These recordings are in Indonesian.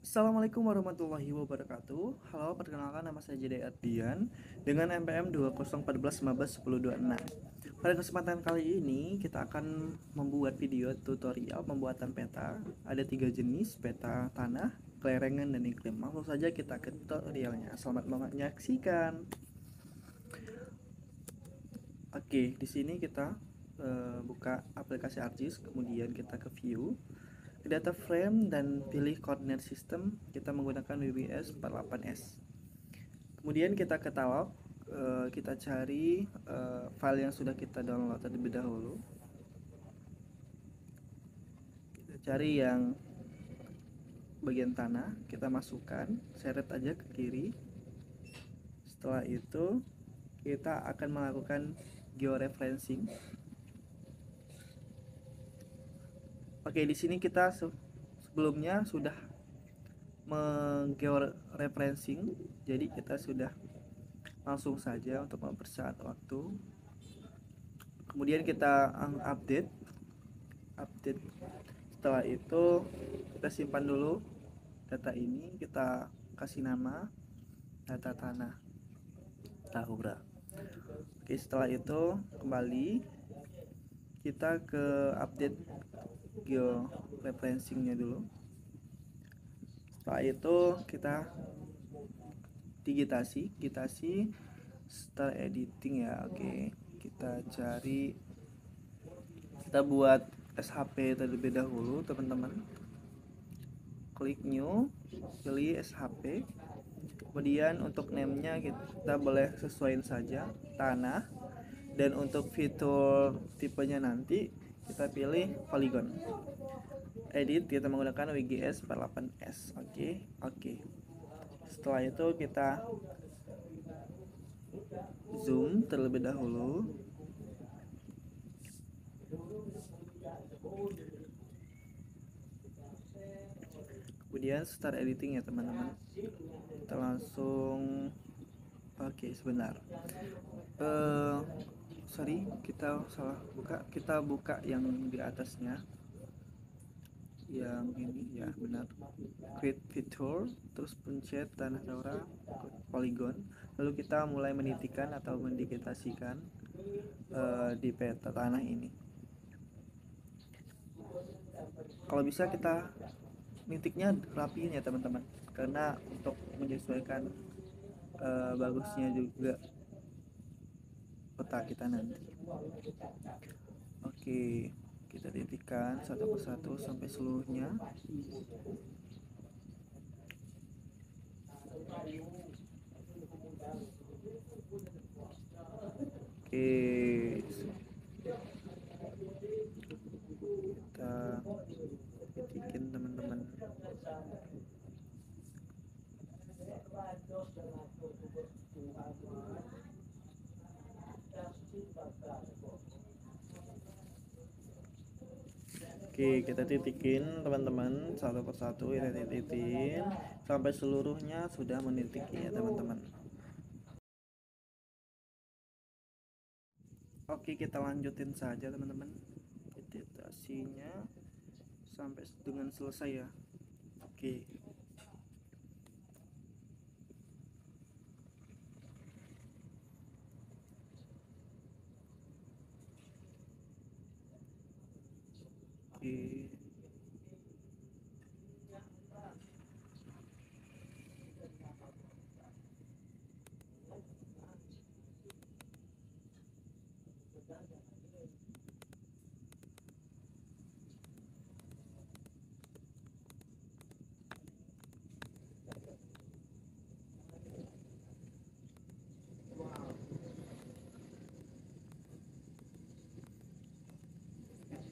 Assalamualaikum warahmatullahi wabarakatuh. Halo, perkenalkan nama saya Jede Ardian dengan NPM 2014151026. Pada kesempatan kali ini kita akan membuat video tutorial pembuatan peta. Ada 3 jenis: peta tanah, kelerengan, dan iklim. Langsung saja kita ke tutorialnya. Selamat menyaksikan. Oke, di sini kita buka aplikasi ArcGIS, kemudian kita ke view, data frame, dan pilih coordinate system. Kita menggunakan WWS 48S. Kemudian kita ke catalog, kita cari file yang sudah kita download terlebih dahulu. Kita cari yang bagian tanah, kita masukkan, seret aja ke kiri. Setelah itu kita akan melakukan georeferencing. Oke, di sini kita sebelumnya sudah menggeoreferencing, jadi kita sudah langsung saja untuk mempersingkat waktu. Kemudian kita update. Setelah itu kita simpan dulu data ini, kita kasih nama data tanah Tahura. Oke, setelah itu kembali kita ke update georeferencingnya dulu. Setelah itu kita digitasi start editing ya. Oke, kita cari, kita buat SHP terlebih dahulu teman-teman. Klik new, pilih SHP. Kemudian untuk name-nya kita boleh sesuaiin saja tanah, dan untuk fitur tipenya nanti kita pilih polygon. Edit, kita menggunakan WGS 48S. Oke. Setelah itu kita zoom terlebih dahulu. Kemudian start editing ya teman-teman. Kita langsung sebentar. Sorry, kita salah buka. Kita buka yang di atasnya. Yang ini ya, benar. Create feature, terus pencet tanah Tahura, polygon. Lalu kita mulai menitikan atau mendigitasikan di peta tanah ini. Kalau bisa kita nitiknya rapiin ya teman-teman, karena untuk menyesuaikan bagusnya juga peta kita nanti. Oke, kita titikkan satu persatu sampai seluruhnya. Oke, kita titikin teman-teman. Oke, kita titikin teman-teman satu persatu, kita titikin sampai seluruhnya sudah menitiki ya teman-teman. Oke, kita lanjutin saja teman-teman editasinya sampai dengan selesai ya. Oke.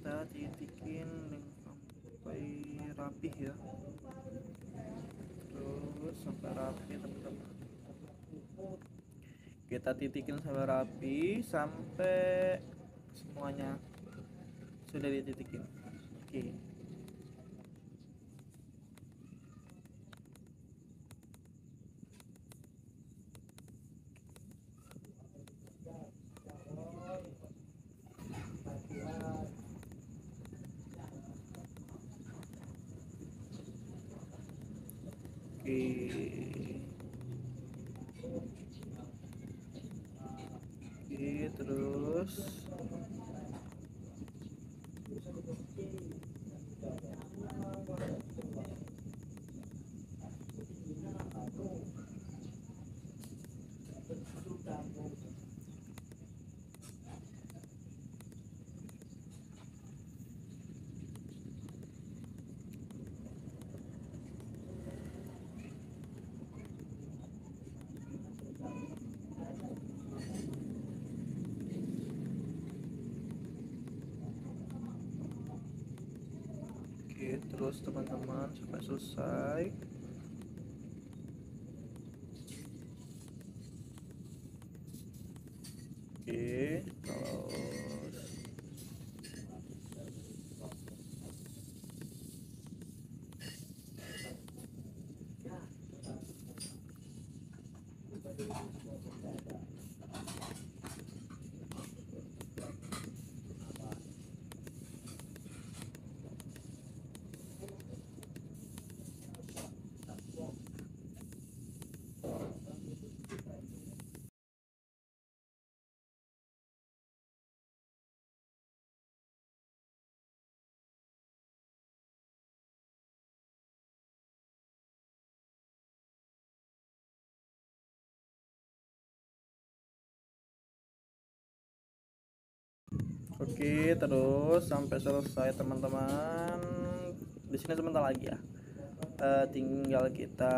Kita titikin sampai rapih ya, terus sampai rapi teman-teman. Kita titikin sampai rapi, sampai semuanya sudah dititikin. Oke. Oke, terus oke, terus teman-teman sampai selesai. Oke, kalau oke, terus sampai selesai teman-teman. Di sini sebentar lagi ya. Tinggal kita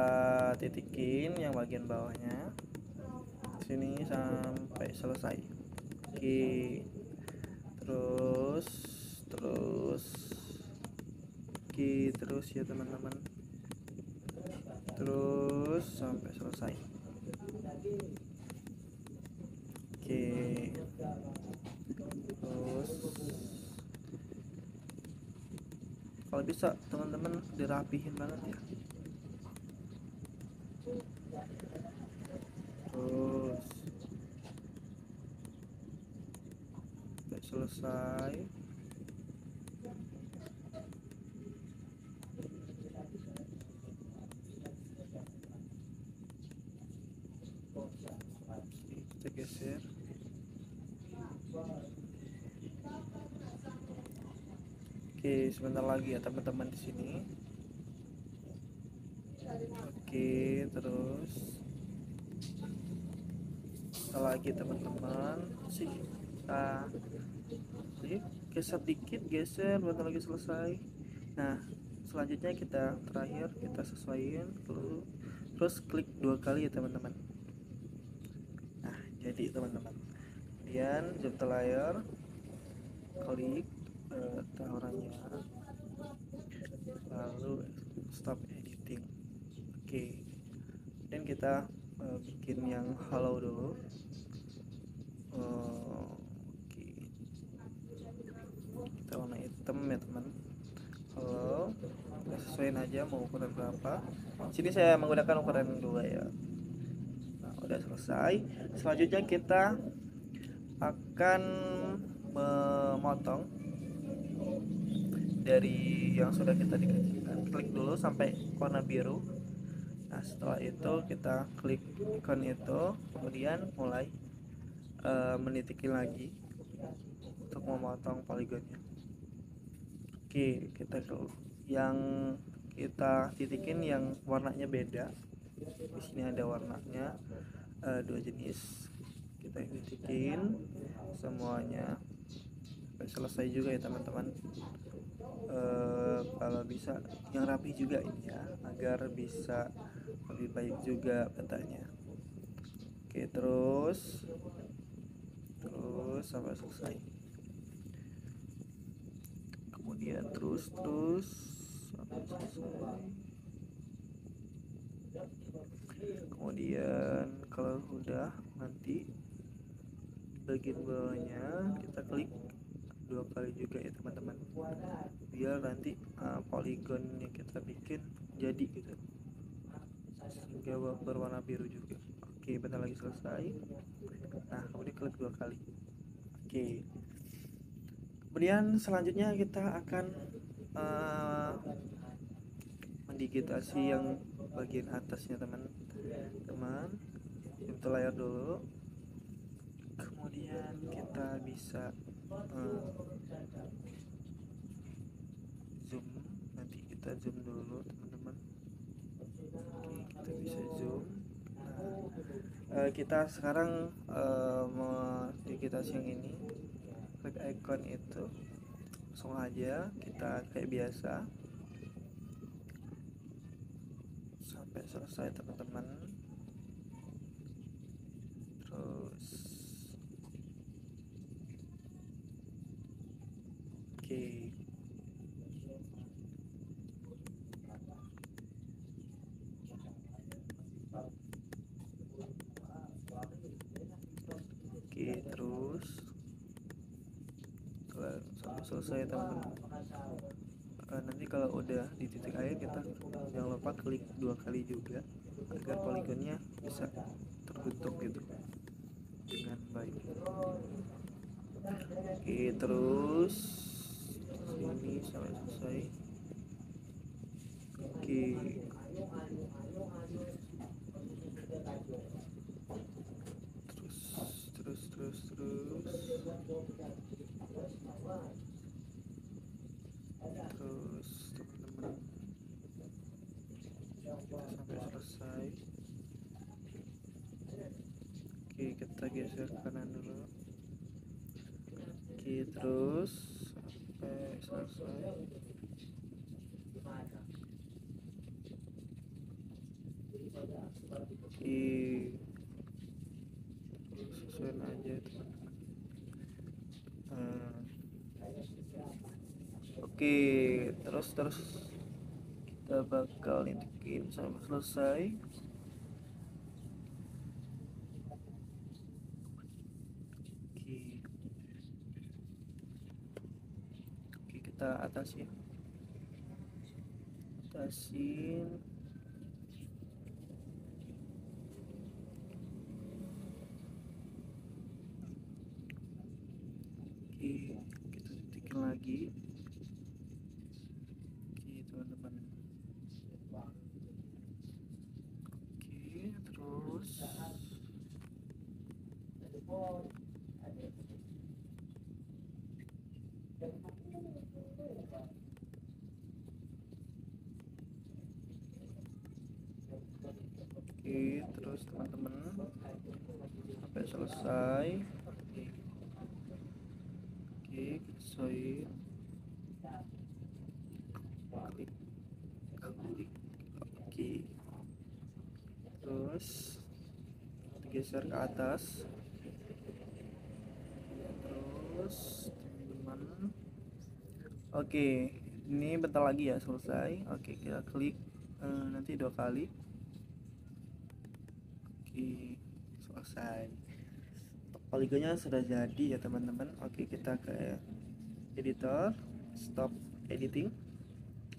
titikin yang bagian bawahnya. Sini sampai selesai. Oke. Terus oke, terus ya teman-teman. Terus sampai selesai. Oke. Terus kalau bisa teman-teman dirapihin banget ya. Terus sampai selesai. Kita geser. Oke, sebentar lagi ya teman-teman di sini. Oke, terus lagi teman-teman sih, geser dikit, geser, bentar lagi selesai. Nah, selanjutnya kita terakhir kita sesuaiin dulu, terus klik 2 kali ya teman-teman. Nah, jadi teman-teman, kemudian zoom to layar, klik tawarannya, lalu stop editing. Oke, dan kita bikin yang halo dulu. Oke, kita warna hitam ya teman. Halo, kita sesuaiin aja mau ukuran berapa. Sini saya menggunakan ukuran 2 ya. Nah, udah selesai. Selanjutnya kita akan memotong dari yang sudah kita dikecilkan. Klik dulu sampai warna biru. Nah, setelah itu kita klik ikon itu, kemudian mulai menitikin lagi untuk memotong poligonnya. Oke, kita yang kita titikin yang warnanya beda. Di sini ada warnanya 2 jenis. Kita titikin semuanya sampai selesai juga ya teman-teman. Kalau bisa yang rapi juga ini ya, agar bisa lebih baik juga petanya. Oke, terus sampai selesai. Kemudian terus sampai selesai. Kemudian kalau udah, nanti bagian bawahnya kita klik 2 kali juga ya teman-teman, biar nanti poligon yang kita bikin jadi gitu, sehingga berwarna biru juga. Oke, bentar lagi selesai. Nah, kemudian klik 2 kali. Oke, kemudian selanjutnya kita akan mendigitasi yang bagian atasnya teman-teman. Itu layar dulu, kemudian kita bisa zoom. Nanti kita zoom dulu teman-teman. Oke, kita bisa zoom. Kita sekarang mau dikit yang ini, klik icon itu, langsung aja kita kayak biasa sampai selesai teman-teman. Terus oke, terus sampai selesai teman-teman. Nanti kalau udah di titik akhir, kita jangan lupa klik 2 kali juga agar poligonnya bisa terbentuk gitu dengan baik. Oke, terus ini sampai selesai. Oke, terus teman-teman, kita sampai selesai. Oke, kita geser ke kanan dulu. Oke, terus sampai selesai. Oke, sesuaiin aja teman-teman. Oke, terus kita bakal nitikin sampai selesai. Oke, kita atasin. Oke, kita titikin lagi. Oke teman-teman. Oke, terus teman-teman sampai selesai. Oke, sesuai. Oke, terus geser ke atas. Terus teman-teman, oke, ini bentar lagi ya selesai. Oke, kita klik nanti 2 kali. Oke, selesai. Poligonnya sudah jadi ya teman-teman. Oke, kita ke editor, stop editing,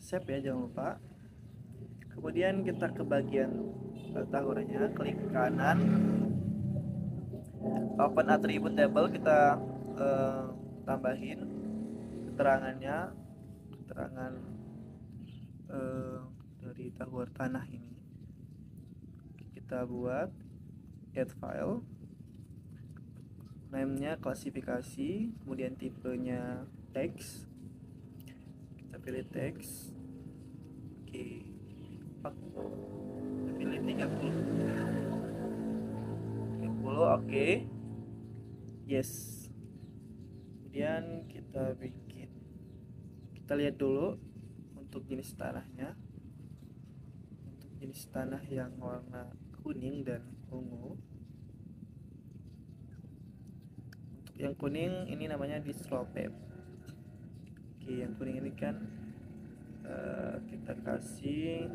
save ya, jangan lupa. Kemudian kita ke bagian tahunnya, klik kanan, open attribute table, kita tambahin keterangan dari tahun tanah ini. Kita buat add file, namenya klasifikasi, kemudian tipenya teks, kita pilih teks. Oke, kita pilih 30, oke, yes. Kemudian kita lihat dulu untuk jenis tanahnya. Untuk jenis tanah yang warna kuning dan ungu, untuk yang kuning ini namanya distropep. Oke, yang kuning ini kan kita kasih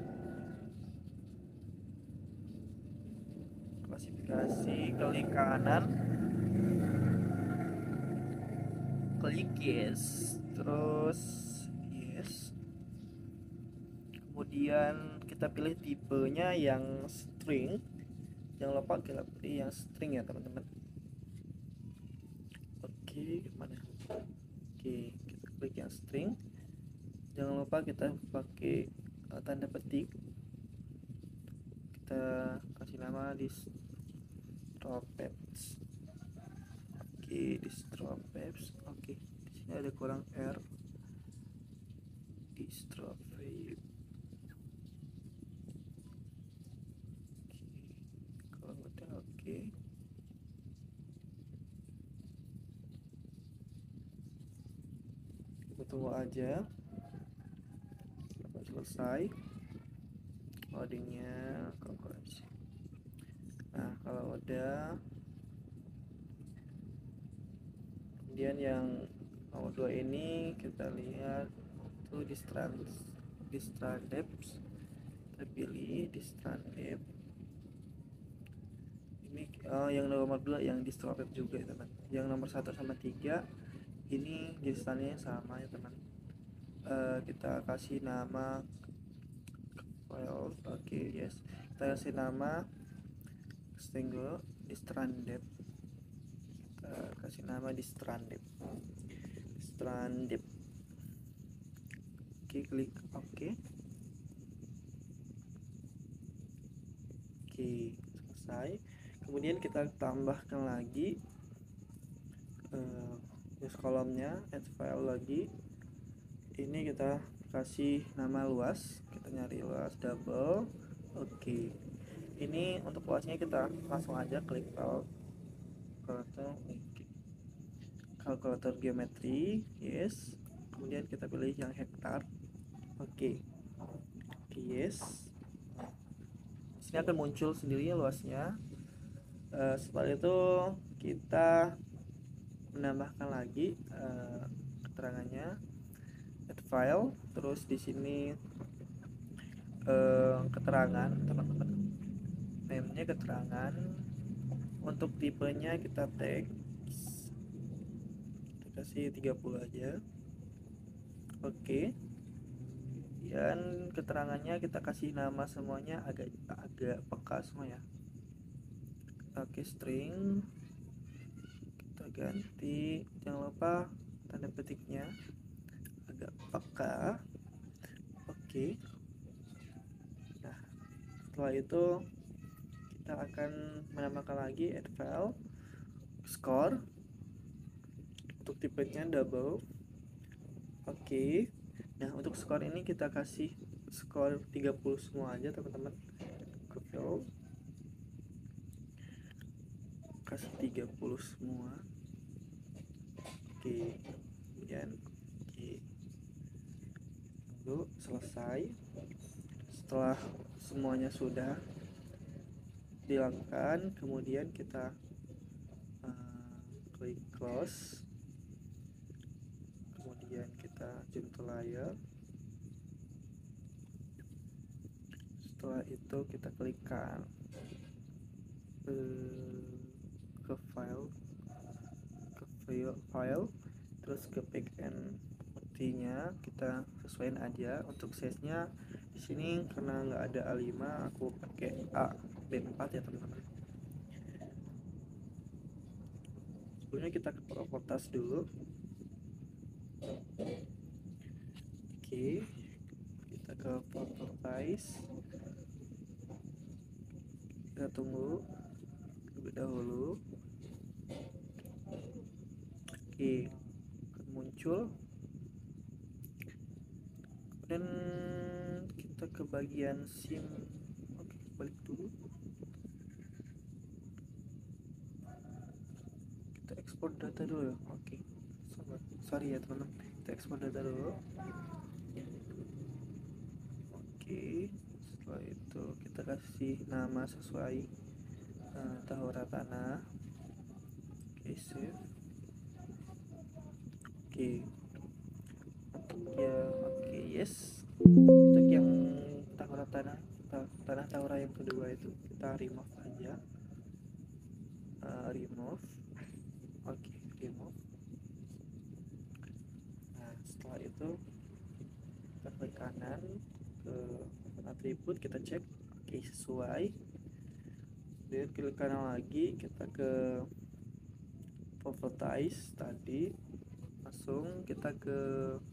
klasifikasi, klik kanan, klik yes, terus yes. Kemudian kita pilih tipenya yang string, jangan lupa kita pilih yang string ya teman-teman. Oke, mana? Oke, kita klik yang string, jangan lupa kita pakai tanda petik. kita kasih nama distropeds. Oke, distropeds. Oke, di sini ada kurang R. Distroped. Kalau udah oke. Kita tunggu aja sampai selesai loadingnya. Kalkulasi. Nah, kalau udah, kemudian yang nomor 2 ini kita lihat tuh distrandeps. Kita pilih distrandeps. Ini yang nomor 2 yang distroped juga ya teman. Yang nomor 1 sama 3 ini jenisnya sama ya teman. Kita kasih nama file. Oke, yes, kita kasih nama single distrandeps. Kita kasih nama distrandeps. Oke, klik oke. Oke, selesai. Kemudian kita tambahkan lagi use kolomnya, add file lagi. Ini kita kasih nama luas, kita nyari luas double. Oke, ini untuk luasnya kita langsung aja klik kalkulator geometri, yes. Kemudian kita pilih yang hektar. Oke, yes. Di sini akan muncul sendiri luasnya. Setelah itu kita menambahkan lagi keterangannya, add file. Terus di sini keterangan teman-teman, namenya keterangan. Untuk tipenya kita teks, kita kasih 30 aja. Oke. Dan keterangannya kita kasih nama semuanya agak peka semua ya. Oke, string kita ganti, jangan lupa tanda petiknya agak peka. Oke. Nah, setelah itu kita akan menambahkan lagi add file score. Untuk tipenya double. Oke. Nah, untuk skor ini kita kasih skor 30 semua aja teman-teman. Fill kasih 30 semua. Oke, kemudian oke, tunggu selesai. Setelah semuanya sudah dilakukan, kemudian kita klik close. Kemudian kita zoom to layer. Setelah itu kita klikkan ke file, terus ke backend nya kita sesuaiin aja. Untuk size nya di sini karena nggak ada A5, aku pakai B4 ya teman-teman. Sebelumnya kita ke properties dulu. Oke, kita ke properties, kita tunggu terlebih dahulu. Oke, akan muncul. Dan kita ke bagian sim. Oke, balik dulu. Kita ekspor data dulu ya. Oke, sorry ya teman-teman, kita ekspor data dulu. Oke, setelah itu kita kasih nama sesuai tahura tanah. Oke, save. Oke, oke, yes. Untuk yang tahura tanah tahura yang kedua itu kita remove aja. Remove. Oke, remove. Nah, setelah itu kita klik kanan ke atribut, kita cek oke, sesuai. Kemudian klik kanan lagi, kita ke properties tadi, langsung kita ke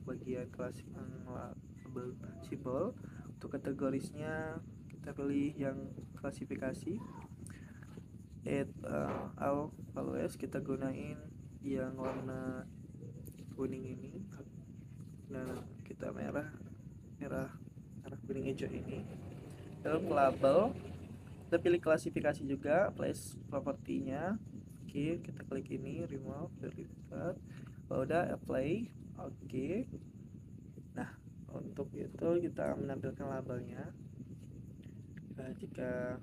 bagian kelas label simbol. Untuk kategorisnya kita pilih yang klasifikasi always kita gunain yang warna kuning ini. Nah, kita merah kuning hijau ini. Lalu ke label, kita pilih klasifikasi juga, place propertinya. Oke, kita klik ini, remove, deliver. Kalau udah apply, oke. Nah, untuk itu kita menampilkan labelnya. Jika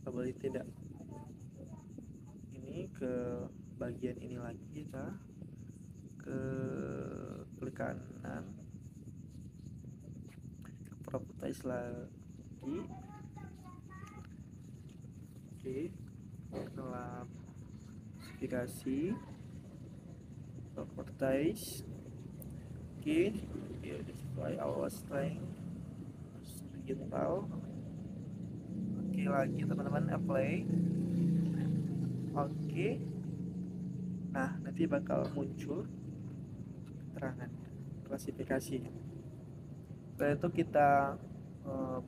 label tidak ini, ke bagian ini lagi, kita ke klik kanan, properties lagi. Oke, klasifikasi, properties. Oke, display our string digital. Oke, lagi teman-teman, apply. Oke. Nah, nanti bakal muncul keterangan klasifikasi. Setelah itu kita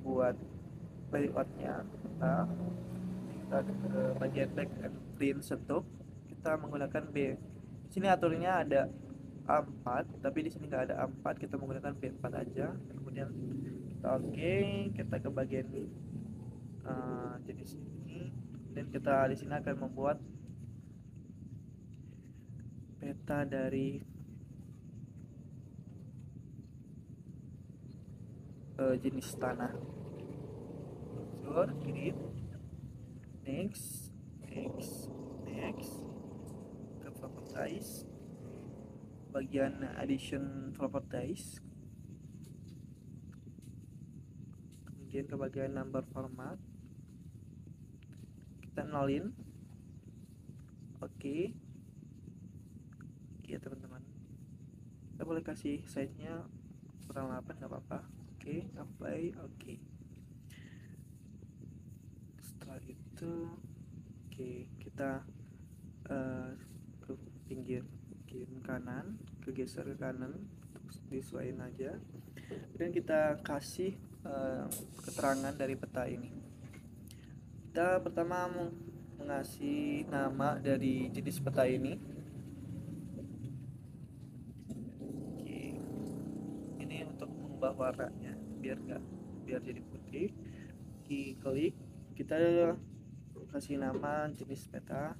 buat layoutnya. Kita ke bagian back and print setup, kita menggunakan B. Di sini aturannya ada A4, tapi di sini nggak ada A4, kita menggunakan B4 aja. Kemudian kita oke, kita ke bagian jenis ini, dan kita di sini akan membuat peta dari jenis tanah. Create, next, ke properties, bagian addition properties, kemudian ke bagian number format, kita nolin. Oke, teman-teman, kita boleh kasih size nya kurang 8, nggak apa-apa. Oke, apply. Oke, setelah itu kita ke pinggir kanan, kegeser ke kanan, disesuaikan aja, dan kita kasih keterangan dari peta ini. Kita pertama mengasih nama dari jenis peta ini. Oke, ini untuk mengubah warnanya biar jadi putih. Klik, kita kasih nama jenis peta.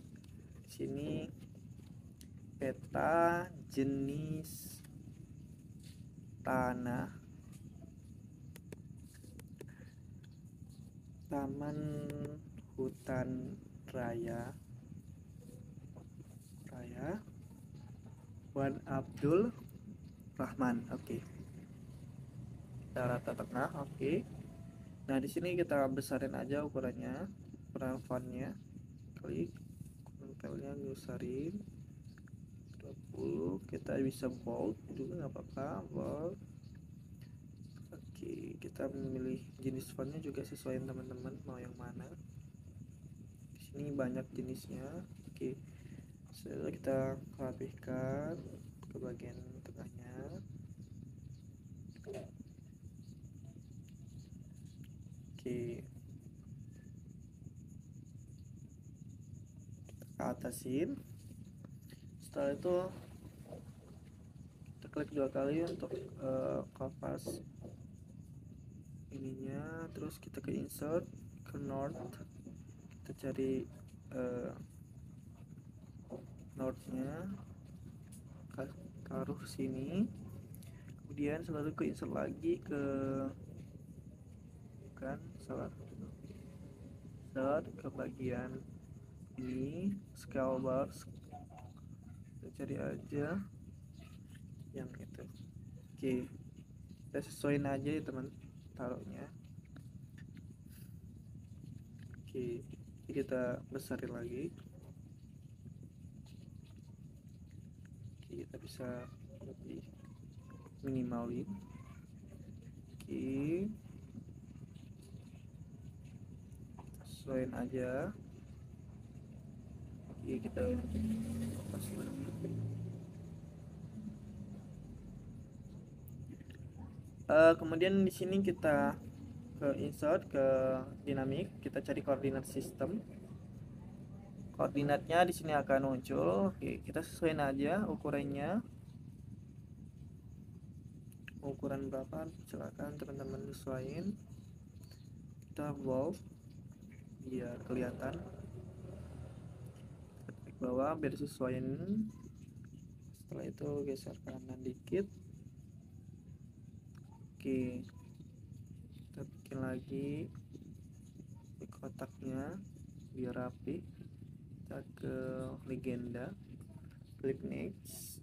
Di sini peta jenis tanah Taman Hutan Raya Wan Abdul Rahman. Oke, kita rata tengah. Oke. Nah, di sini kita besarin aja ukurannya, ukuran fontnya. Klik, tempelnya besarin 20. Kita bisa bold juga nggak apa-apa, bold. Oke, kita memilih jenis fontnya juga sesuai teman-teman mau yang mana. Di sini banyak jenisnya. Oke, setelah kita rapihkan ke bagian tengahnya. Oke, kita atasin. Setelah itu kita klik 2 kali untuk kompas ininya, terus kita ke insert, ke north, kita cari northnya, taruh sini. Kemudian selalu ke insert lagi ke ke bagian ini, scale bars, kita cari aja yang itu. Oke, kita sesuaiin aja ya teman taruhnya. Oke, kita besarin lagi. Oke, kita bisa lebih minimalin. Oke, sesuaiin aja. Oke, kita lepas lagi. Kemudian di sini kita ke insert ke dynamic, kita cari koordinat sistem. Koordinatnya di sini akan muncul. Oke, kita sesuaiin aja ukurannya. Ukuran berapa? Silakan teman-teman sesuaiin. Kita bold biar kelihatan. Klik bawah biar sesuaiin. Setelah itu geser kanan dikit. Oke, kita bikin lagi kotaknya biar rapi. Kita ke legenda, klik next.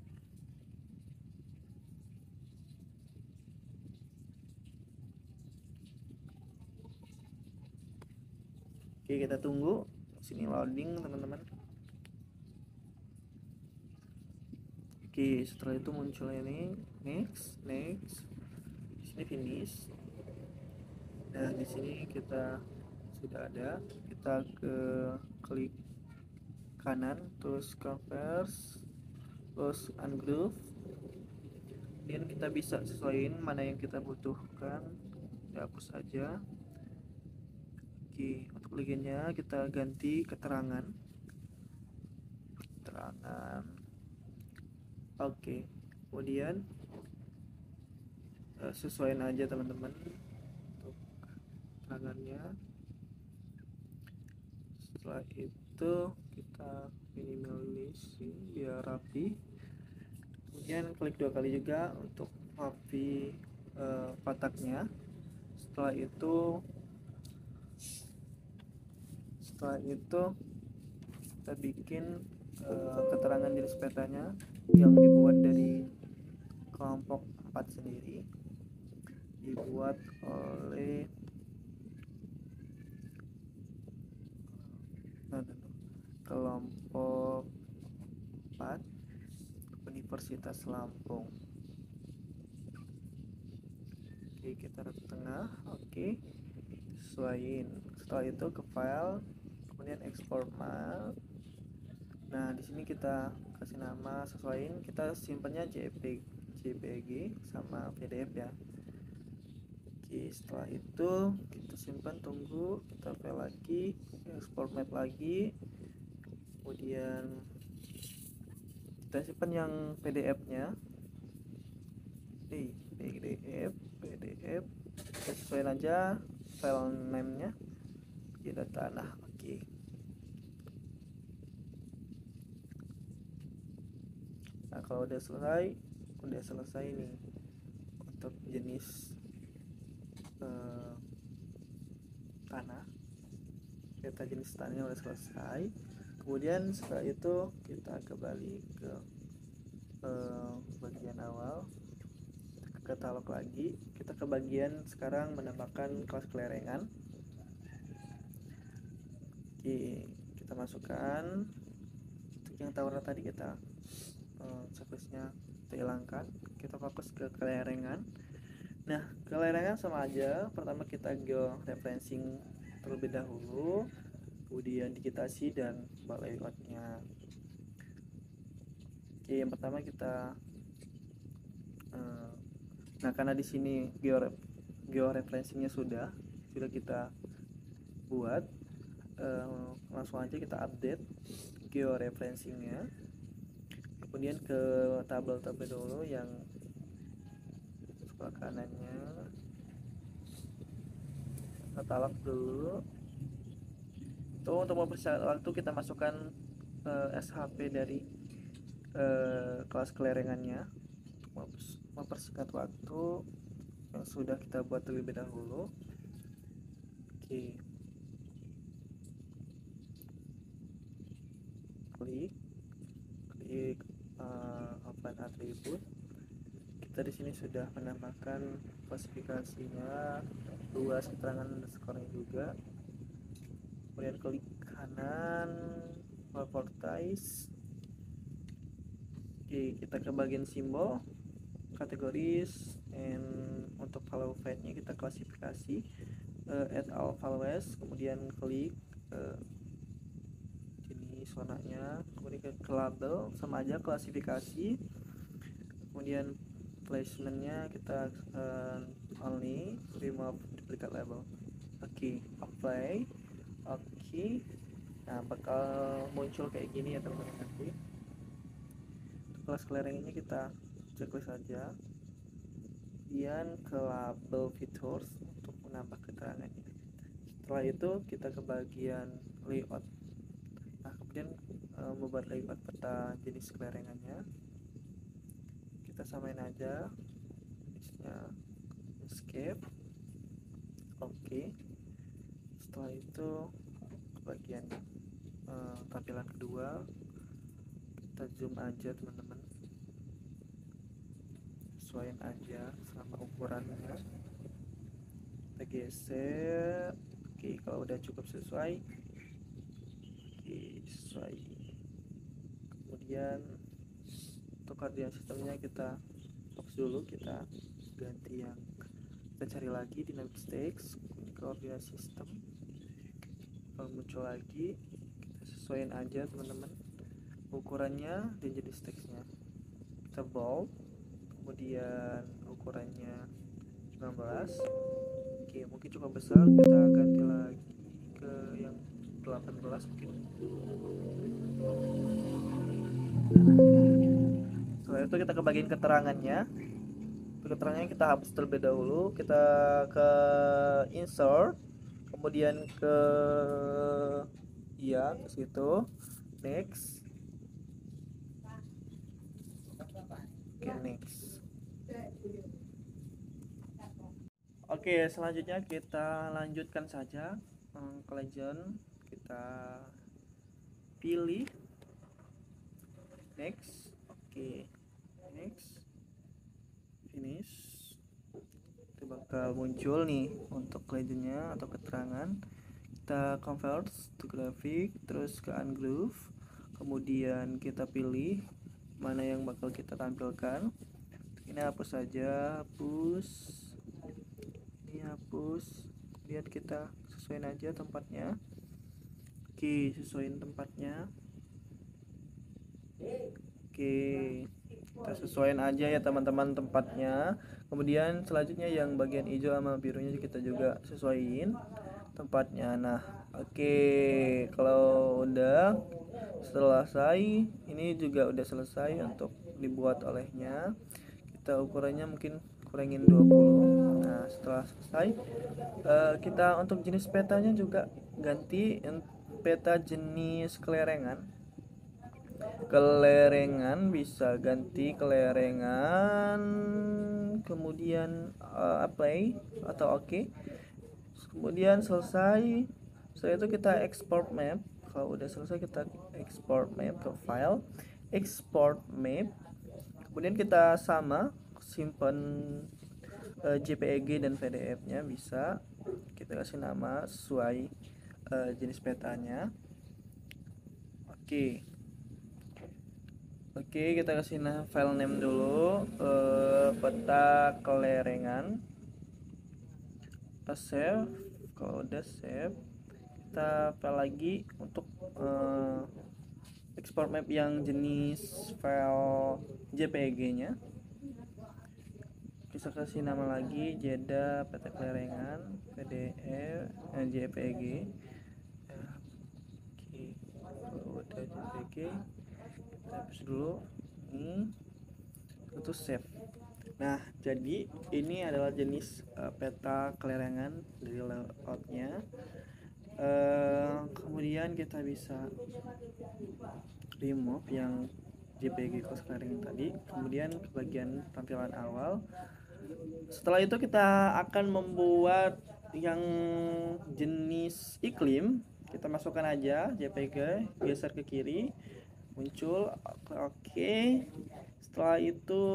Oke, kita tunggu sini loading teman-teman. Oke, setelah itu muncul ini next. Di sini finish. Nah, di sini kita sudah ada. Kita ke klik kanan, terus converse, terus ungroove. Kemudian kita bisa sesuaiin mana yang kita butuhkan. Kita hapus saja. Oke, untuk legendnya kita ganti keterangan. Oke, kemudian sesuaiin aja teman-teman untuk keterangannya. Setelah itu kita minimalisir biar rapi. Kemudian klik 2 kali juga untuk copy kotaknya. Setelah itu kita bikin keterangan jenis petanya yang dibuat dari kelompok 4 sendiri, dibuat oleh kelompok 4 Universitas Lampung. Oke, kita taruh tengah. Oke, sesuaiin. Setelah itu ke file, kemudian export file. Nah, di sini kita kasih nama, sesuaiin. Kita simpannya JPG sama PDF ya. Oke, setelah itu kita simpan, tunggu, kita file lagi, export map lagi. Kemudian kita simpan yang PDF-nya. PDF kita sesuaiin aja file name-nya di data. Nah, oke. Nah, kalau udah selesai nih untuk jenis tanah, peta jenis tanahnya udah selesai. Kemudian setelah itu kita kembali ke bagian awal, ke katalog lagi. Kita ke bagian sekarang menambahkan kelas kelerengan. Oke, kita masukkan untuk yang tower tadi, kita service-nya kita hilangkan, kita fokus ke kelerengan. Nah, kelerengan sama aja. Pertama kita georeferencing terlebih dahulu, kemudian digitasi dan buat layoutnya. Oke, yang pertama kita nah, karena di sini georeferencingnya sudah kita buat, langsung aja kita update georeferencingnya. Kemudian ke tabel dulu yang sebelah kanannya, katalog dulu. Itu untuk mempersingkat waktu kita masukkan SHP dari kelas kelerengannya untuk mempersingkat waktu yang sudah kita buat terlebih dahulu. Oke, klik open attribute. Kita di sini sudah menambahkan klasifikasinya, luas, keterangan, skornya juga. Kemudian klik kanan, properties. Oke, kita ke bagian simbol, kategoris, and untuk value file-nya kita klasifikasi, add all values. Kemudian klik jenis warnanya, kemudian ke label, sama aja klasifikasi. Kemudian placementnya kita only, remove duplicate label. Oke, apply. Oke. Nah, bakal muncul kayak gini ya teman-teman nanti. Kelas clearingnya kita checklist saja. Kemudian ke label features untuk menambah keterangannya. Setelah itu kita ke bagian layout. Nah, kemudian membuat layout peta jenis clearingannya. Kita samain aja jenisnya escape. Oke. Setelah itu ke bagian tampilan kedua, kita zoom aja teman-teman, sesuaiin aja sama ukurannya, kita geser. Oke, kalau udah cukup sesuai, oke, sesuai. Kemudian untuk koordinat sistemnya kita fokus dulu, kita ganti yang kita cari lagi dynamic text, koordinat sistem. Kalau muncul lagi, kita sesuaiin aja teman-teman ukurannya dan jenis teksnya. Kita bold, kemudian ukurannya 19. Oke, mungkin cukup besar, kita ganti lagi ke yang 18 mungkin. Setelah itu kita ke bagian keterangannya. Keterangannya kita hapus terlebih dahulu, kita ke insert, kemudian ke ke situ, next. Oke, next. Oke, selanjutnya kita lanjutkan saja ke legend. Kita pilih next. Oke, next, finish. Itu bakal muncul nih untuk legendnya atau keterangan. Kita convert to graphic, terus ke ungroove, kemudian kita pilih mana yang bakal kita tampilkan. Ini hapus saja, hapus, ini hapus, kemudian kita sesuaiin aja tempatnya. Oke, sesuaiin tempatnya. Oke, kita sesuaiin aja ya teman-teman tempatnya. Kemudian selanjutnya yang bagian hijau sama birunya kita juga sesuaiin tempatnya. Nah, oke, kalau udah selesai, ini juga udah selesai untuk dibuat olehnya. Kita ukurannya mungkin kurangin 20. Nah, setelah selesai, kita untuk jenis petanya juga ganti peta jenis kelerengan. Bisa ganti kelerengan, kemudian apply atau oke. Kemudian selesai, setelah itu kita export map. Kalau udah selesai kita export map ke file, export map. Kemudian kita sama simpan JPEG dan PDF nya bisa kita kasih nama sesuai jenis petanya. Oke, kita kasih file name dulu, peta kelerengan. Kita save. Kalau udah save, kita file lagi untuk export map yang jenis file JPEG nya. Kita kasih nama lagi jeda peta kelerengan PDF JPEG. Oke, kalau udah JPEG kita hapus dulu ini, itu save. Nah, jadi ini adalah jenis peta kelerengan dari layoutnya. Kemudian kita bisa remove yang JPG kos kelerengan tadi. Kemudian ke bagian tampilan awal. Setelah itu kita akan membuat yang jenis iklim. Kita masukkan aja JPG, geser ke kiri, muncul. Oke. Setelah itu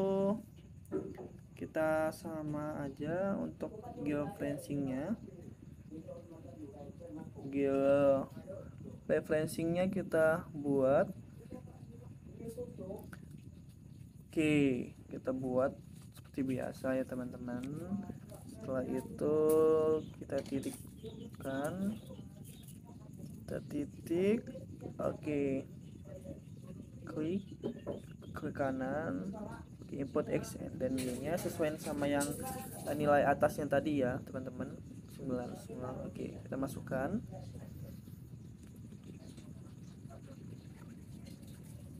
kita sama aja untuk geofencingnya. Geofencingnya kita buat. Oke, kita buat seperti biasa ya teman-teman. Setelah itu kita titikkan, oke, klik kanan, input X dan Y nya sesuai sama yang nilai atasnya tadi ya teman-teman, 99. Oke, kita masukkan.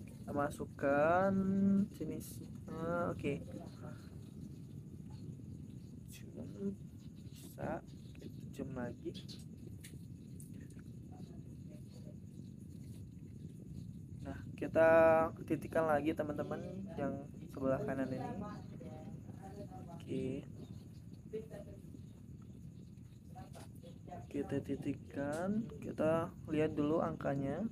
Kita masukkan jenisnya. Oke, bisa kita zoom lagi. Nah, kita titikkan lagi teman-teman yang sebelah kanan ini. Oke, kita titikkan, kita lihat dulu angkanya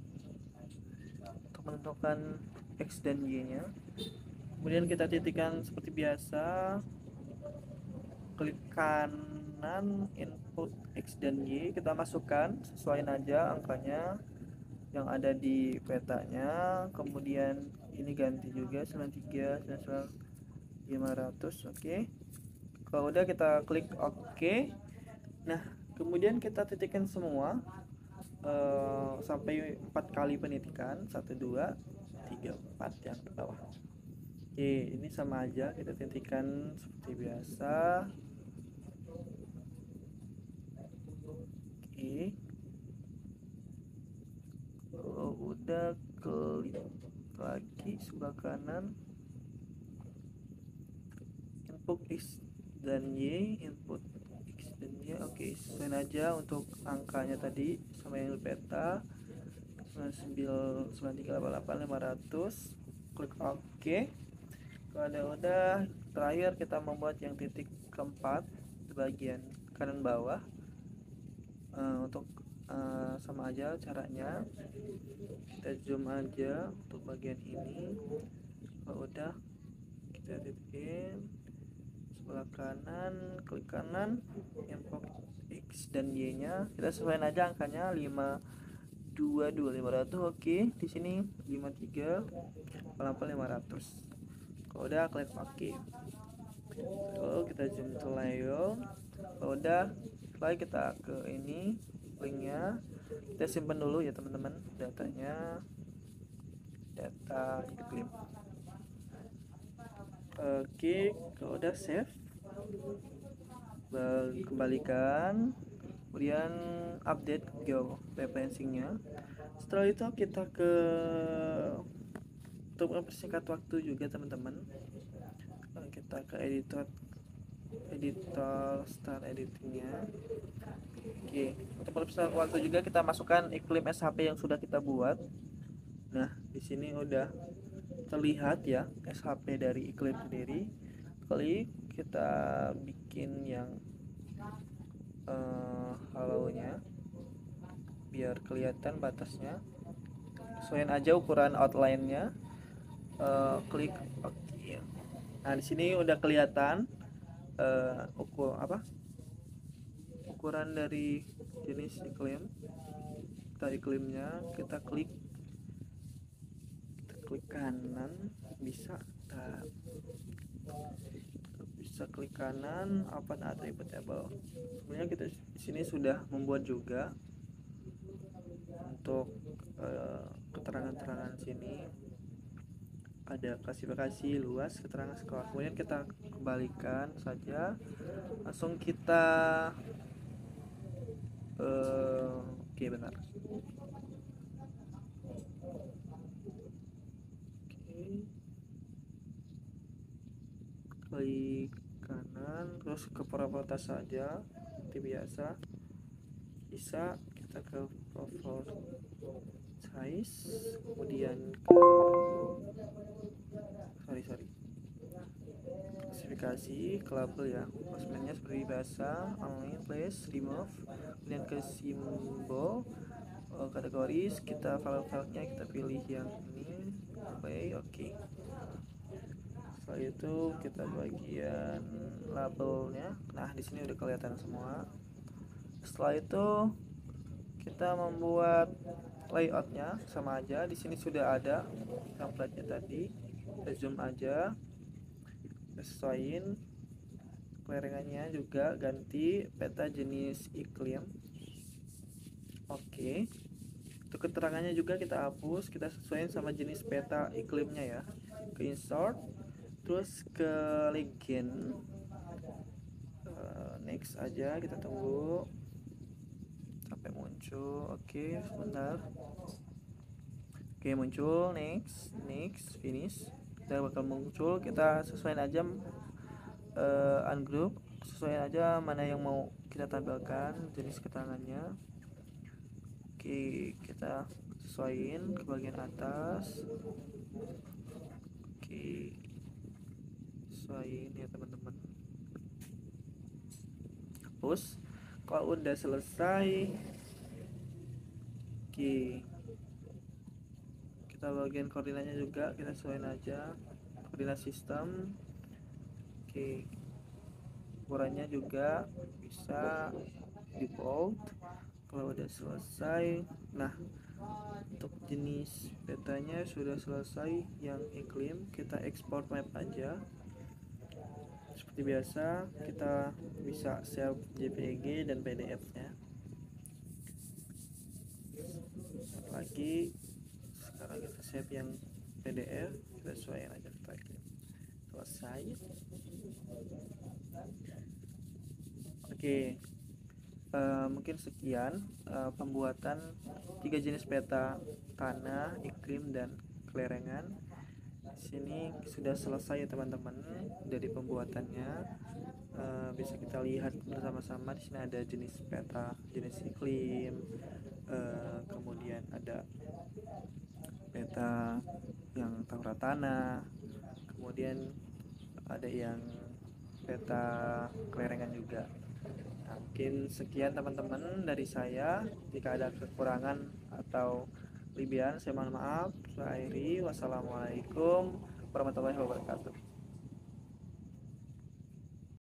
untuk menentukan X dan Y nya. Kemudian kita titikkan seperti biasa, klik kanan input X dan Y, kita masukkan, sesuaiin aja angkanya yang ada di petanya. Kemudian ini ganti juga 93, 99, 500. Oke, kalau udah kita klik OK. Nah, kemudian kita titikkan semua sampai 4 kali penitikan, 1 2 3 4 yang ke bawah. Oke, ini sama aja, kita titikkan seperti biasa. Oke, kalau udah klik lagi sebelah kanan, input X dan Y, input X dan Y. Oke, sesuaiin aja untuk angkanya tadi sama yang di peta, 9388 500. Klik OK. Kalau udah, terakhir kita membuat yang titik keempat di bagian kanan bawah. Untuk sama aja caranya, kita zoom aja untuk bagian ini. Kalau udah, kita titikin sebelah kanan, klik kanan, input X dan Y nya, kita sesuaiin aja angkanya 522 500. Oke, di sini 53 88 500. Kalau udah, klik OK. Lalu kita zoom to layer. Kalau udah, setelah kita ke ini linknya, kita simpan dulu ya teman-teman datanya, data iklim. Oke, kalau udah save, kembalikan, kemudian update georeferencingnya. Setelah itu kita untuk mempersingkat waktu juga teman-teman, kita ke editor start editingnya. Oke, untuk mempersingkat waktu juga kita masukkan iklim SHP yang sudah kita buat. Nah, di sini udah terlihat ya SHP dari iklim sendiri. Klik, kita bikin yang halo-nya biar kelihatan batasnya. Sesuaiin aja ukuran outline-nya. Klik OK. Nah, di sini udah kelihatan ukuran dari jenis iklim. Iklimnya kita klik kanan, bisa klik kanan, open attribute table. Kemudian kita di sini sudah membuat juga untuk keterangan-keterangan sini, ada klasifikasi luas, keterangan skala. Kemudian kita kembalikan saja, langsung kita oke, benar. Klik kanan, terus ke properties saja seperti biasa. Bisa kita ke profile size, kemudian ke klasifikasi ke label ya, maksudnya seperti biasa, online, place, remove, kemudian ke simbol, kategoris, kita file-filenya kita pilih yang ini, play. Oke. Setelah itu kita bagian labelnya. Nah, di sini udah kelihatan semua. Setelah itu kita membuat layoutnya sama aja. Di sini sudah ada template-nya tadi. Kita zoom aja, sesuaiin kelerengannya juga, ganti peta jenis iklim. Oke. Untuk keterangannya juga kita hapus, kita sesuaiin sama jenis peta iklimnya ya. Ke insert, terus ke legend, next aja, kita tunggu sampai muncul. Oke, sebentar. Oke, muncul. Next finish. Kita bakal muncul, kita sesuaiin aja ungroup, sesuaiin aja mana yang mau kita tampilkan jenis keterangannya. Oke, kita sesuaiin ke bagian atas. Oke, sesuaiin ya teman-teman. Hapus. Kalau udah selesai, oke, kita bagian koordinatnya juga kita sesuaiin aja, koordinat sistem. Oke, ukurannya juga bisa default. Kalau udah selesai, nah untuk jenis petanya sudah selesai. Yang iklim kita ekspor map aja seperti biasa. Kita bisa save JPG dan PDF nya. Lagi sekarang kita save yang PDF, kita sesuaikan aja kita iklim. Selesai. Oke, mungkin sekian pembuatan 3 jenis peta tanah, iklim, dan kelerengan. Sini sudah selesai ya teman-teman dari pembuatannya. Bisa kita lihat bersama-sama. Di sini ada jenis peta, jenis iklim, kemudian ada peta yang taurat tanah, kemudian ada yang peta kelerengan juga. Nah, mungkin sekian teman-teman dari saya. Jika ada kekurangan atau kelebihan saya mohon maaf. Saya akhiri. Wassalamualaikum warahmatullahi wabarakatuh.